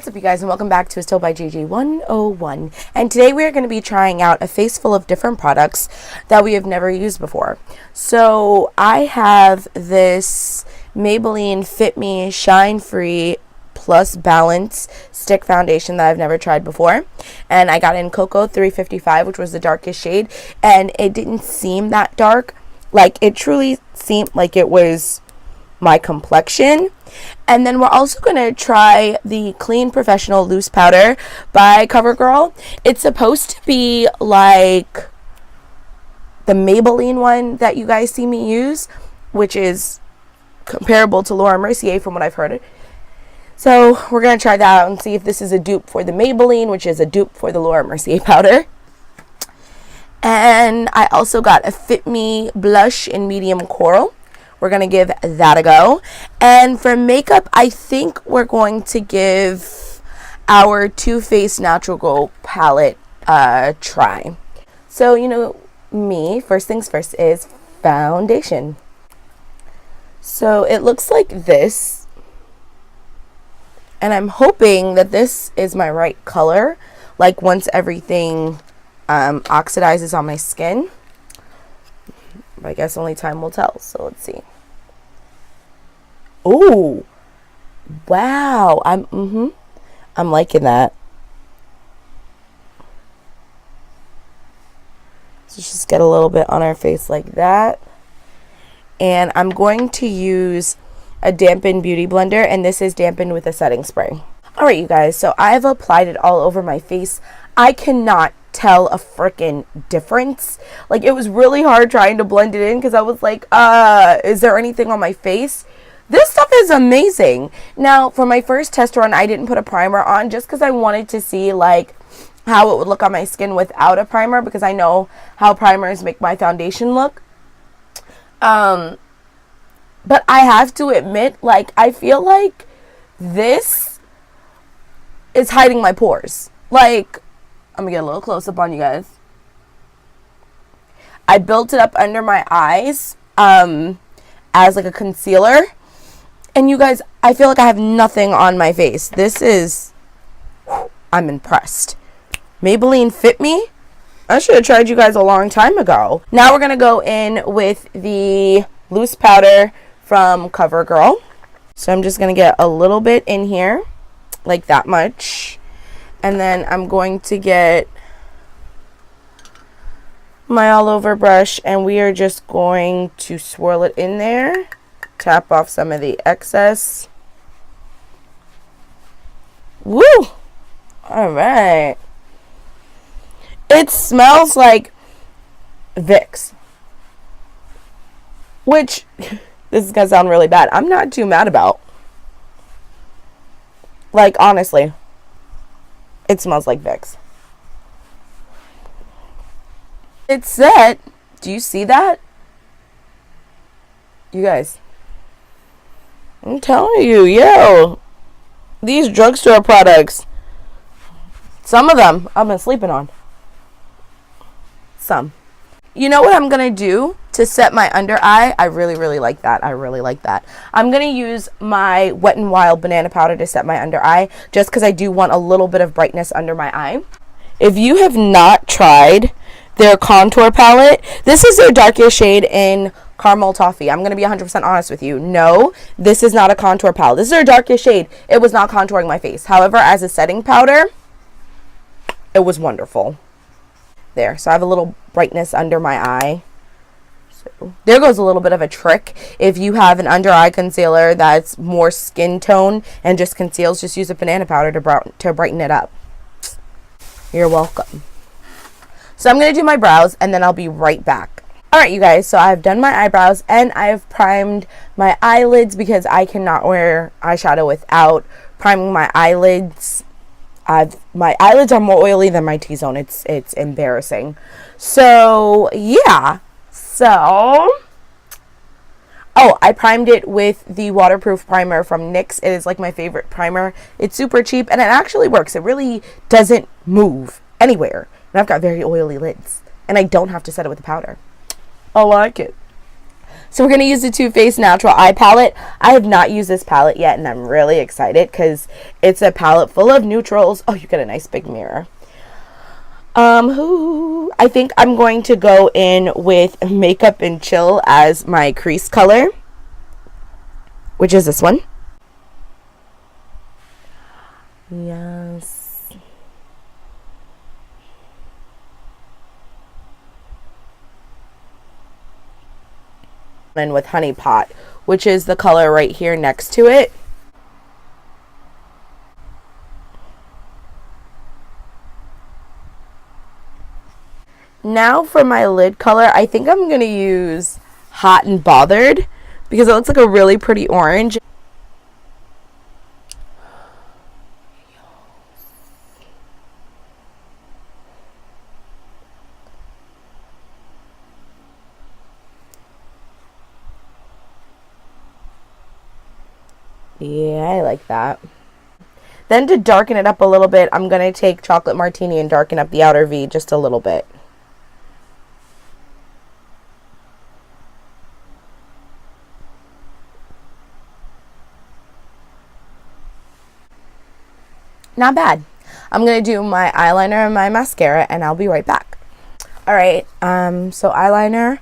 What's up, you guys, and welcome back to Still by JJ 101. And today we are going to be trying out a face full of different products that we have never used before. So I have this Maybelline Fit Me Shine Free Plus Balance Stick Foundation that I've never tried before. And I got in Cocoa 355, which was the darkest shade. And it didn't seem that dark. Like, it truly seemed like it was my complexion. And then we're also going to try the Clean Professional Loose Powder by CoverGirl. It's supposed to be like the Maybelline one that you guys see me use, which is comparable to Laura Mercier from what I've heard. So we're going to try that out and see if this is a dupe for the Maybelline, which is a dupe for the Laura Mercier powder. And I also got a Fit Me blush in medium coral. We're going to give that a go. And for makeup, I think we're going to give our Too Faced Natural Glow palette a try. So, you know me, first things first is foundation. So it looks like this. And I'm hoping that this is my right color. Like once everything oxidizes on my skin. I guess only time will tell. So let's see. Oh, wow! I'm liking that. So just get a little bit on our face like that, and I'm going to use a dampened beauty blender, and this is dampened with a setting spray. All right, you guys. So I've applied it all over my face. I cannot tell a freaking difference. Like, it was really hard trying to blend it in because I was like, is there anything on my face? This stuff is amazing. Now, for my first test run, I didn't put a primer on just because I wanted to see like how it would look on my skin without a primer, because I know how primers make my foundation look. But I have to admit, like, I feel like this is hiding my pores. Like, I'm gonna get a little close up on you guys. I built it up under my eyes as like a concealer. And you guys, I feel like I have nothing on my face. This is, I'm impressed. Maybelline Fit Me. I should have tried you guys a long time ago. Now we're gonna go in with the loose powder from CoverGirl. So I'm just gonna get a little bit in here, like that much. And then I'm going to get my all over brush, and we are just going to swirl it in there, tap off some of the excess. Woo! All right. It smells like Vicks, which this is gonna sound really bad. I'm not too mad about. Like, honestly. It smells like Vicks. It's set. Do you see that? You guys. I'm telling you, yo. These drugstore products. Some of them I've been sleeping on. Some. You know what I'm going to do to set my under eye? I really like that. I really like that. I'm going to use my Wet n Wild banana powder to set my under eye, just because I do want a little bit of brightness under my eye. If you have not tried their contour palette, this is their darkest shade in Caramel Toffee. I'm going to be 100% honest with you. No, this is not a contour palette. This is their darkest shade. It was not contouring my face. However, as a setting powder, it was wonderful. There, so I have a little brightness under my eye. So there goes a little bit of a trick. If you have an under eye concealer that's more skin tone and just conceals, just use a banana powder to brighten it up. You're welcome. So I'm going to do my brows, and then I'll be right back. Alright, you guys, so I've done my eyebrows, and I've primed my eyelids because I cannot wear eyeshadow without priming my eyelids. My eyelids are more oily than my T-zone. It's embarrassing. So, yeah. So, oh, I primed it with the waterproof primer from NYX. It is like my favorite primer. It's super cheap, and it actually works. It really doesn't move anywhere. And I've got very oily lids, and I don't have to set it with the powder. I like it. So we're going to use the Too Faced Natural Eye Palette. I have not used this palette yet, and I'm really excited because it's a palette full of neutrals. Oh, you get a nice big mirror. I think I'm going to go in with Makeup and Chill as my crease color, which is this one. Yes. And with Honey Pot, which is the color right here next to it. Now for my lid color, I think I'm going to use Hot and Bothered because it looks like a really pretty orange. Yeah, I like that. Then to darken it up a little bit, I'm going to take Chocolate Martini and darken up the outer V just a little bit. Not bad. I'm going to do my eyeliner and my mascara, and I'll be right back. Alright, so eyeliner,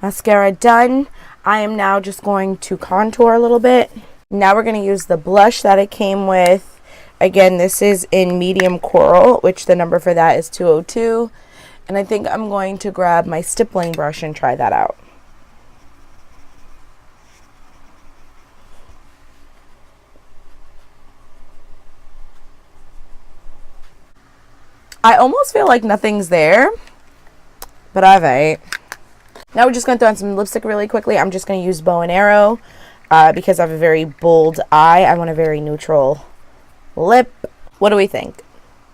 mascara done. I am now just going to contour a little bit. Now we're going to use the blush that it came with. Again, this is in medium coral, which the number for that is 202. And I think I'm going to grab my stippling brush and try that out. I almost feel like nothing's there, but I've ate. Now we're just going to throw in some lipstick really quickly. I'm just going to use Bow and Arrow. Because I have a very bold eye, I want a very neutral lip. What do we think?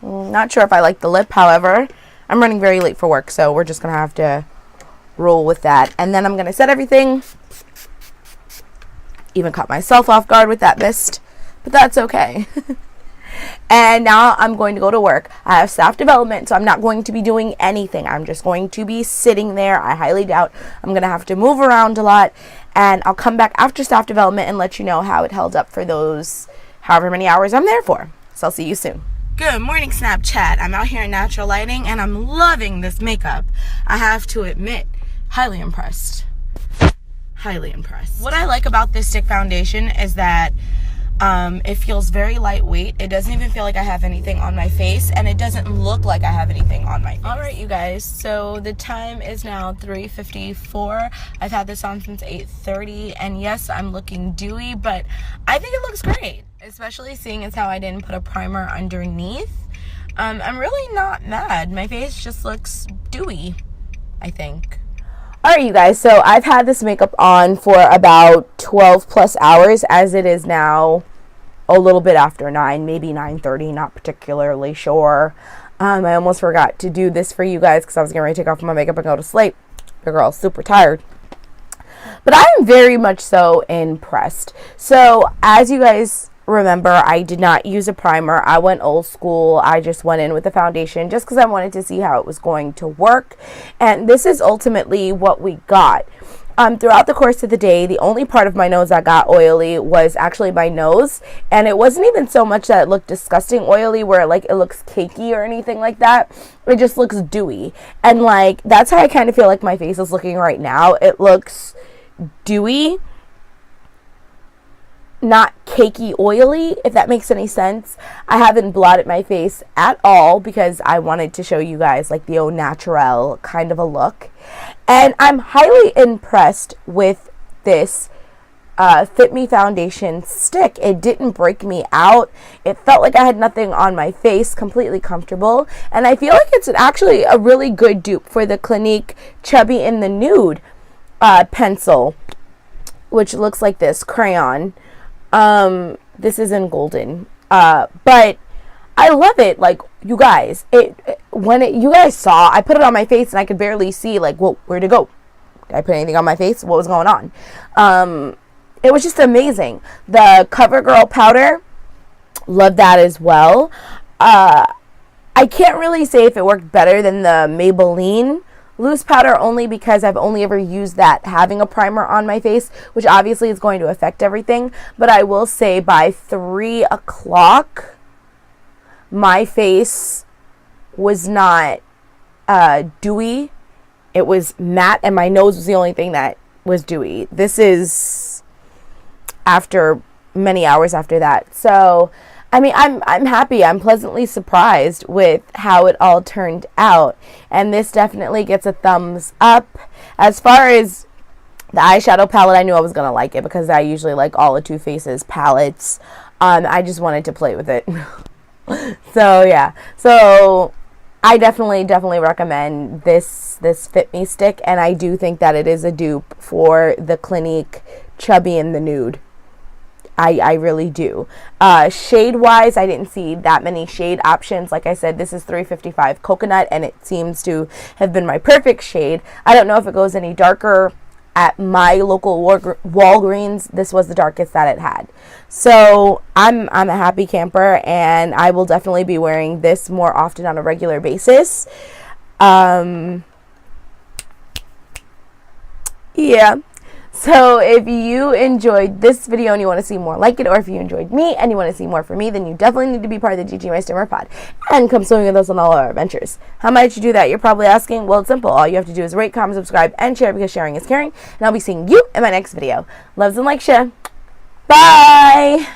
Not sure if I like the lip. However, I'm running very late for work, so we're just going to have to roll with that. And then I'm going to set everything. Even caught myself off guard with that mist, but that's okay. And now I'm going to go to work. I have staff development, so I'm not going to be doing anything. I'm just going to be sitting there. I highly doubt I'm going to have to move around a lot. And I'll come back after staff development and let you know how it held up for those however many hours I'm there for. So I'll see you soon. Good morning, Snapchat. I'm out here in natural lighting, and I'm loving this makeup. I have to admit, highly impressed. Highly impressed. What I like about this stick foundation is that it feels very lightweight. It doesn't even feel like I have anything on my face, and it doesn't look like I have anything on my face. Alright, you guys, so the time is now 3:54. I've had this on since 8:30, and yes, I'm looking dewy, but I think it looks great, especially seeing as how I didn't put a primer underneath. I'm really not mad. My face just looks dewy, I think. Alright, you guys, so I've had this makeup on for about 12 plus hours, as it is now a little bit after 9, maybe 9:30, not particularly sure. I almost forgot to do this for you guys because I was getting ready to take off my makeup and go to sleep. Your girl's super tired. But I am very much so impressed. So, as you guys remember, I did not use a primer. I went old school. I just went in with the foundation just because I wanted to see how it was going to work. And this is ultimately what we got. Throughout the course of the day, the only part of my nose that got oily was actually my nose. And it wasn't even so much that it looked disgusting oily where like it looks cakey or anything like that. It just looks dewy. And like that's how I kind of feel like my face is looking right now. It looks dewy, not cakey oily, if that makes any sense. I haven't blotted my face at all because I wanted to show you guys like the au naturel kind of a look. And I'm highly impressed with this Fit Me foundation stick. It didn't break me out. It felt like I had nothing on my face, completely comfortable. And I feel like it's actually a really good dupe for the Clinique Chubby in the Nude pencil, which looks like this crayon. This is in golden, but I love it. Like, you guys, you guys saw, I put it on my face and I could barely see, like, whoa, where'd it go? Did I put anything on my face? What was going on? It was just amazing. The CoverGirl powder, love that as well. I can't really say if it worked better than the Maybelline loose powder only because I've only ever used that having a primer on my face, which obviously is going to affect everything. But I will say by 3 o'clock, my face was not dewy. It was matte, and my nose was the only thing that was dewy. This is after many hours after that. So, I mean, I'm happy. I'm pleasantly surprised with how it all turned out. And this definitely gets a thumbs up. As far as the eyeshadow palette, I knew I was going to like it because I usually like all of Too Faced's palettes. I just wanted to play with it. So, yeah. So, I definitely recommend this Fit Me stick, and I do think that it is a dupe for the Clinique Chubby in the Nude. I really do. Shade wise, I didn't see that many shade options. Like I said, this is 355 Coconut, and it seems to have been my perfect shade. I don't know if it goes any darker. At my local Walgreens, this was the darkest that it had. So I'm a happy camper, and I will definitely be wearing this more often on a regular basis. Yeah. So if you enjoyed this video and you want to see more like it, or if you enjoyed me and you want to see more from me, then you definitely need to be part of the GG My Stimmer Pod and come swimming with us on all our adventures. How might you do that? You're probably asking. Well, it's simple. All you have to do is rate, comment, subscribe, and share, because sharing is caring. And I'll be seeing you in my next video. Loves and likes ya. Bye!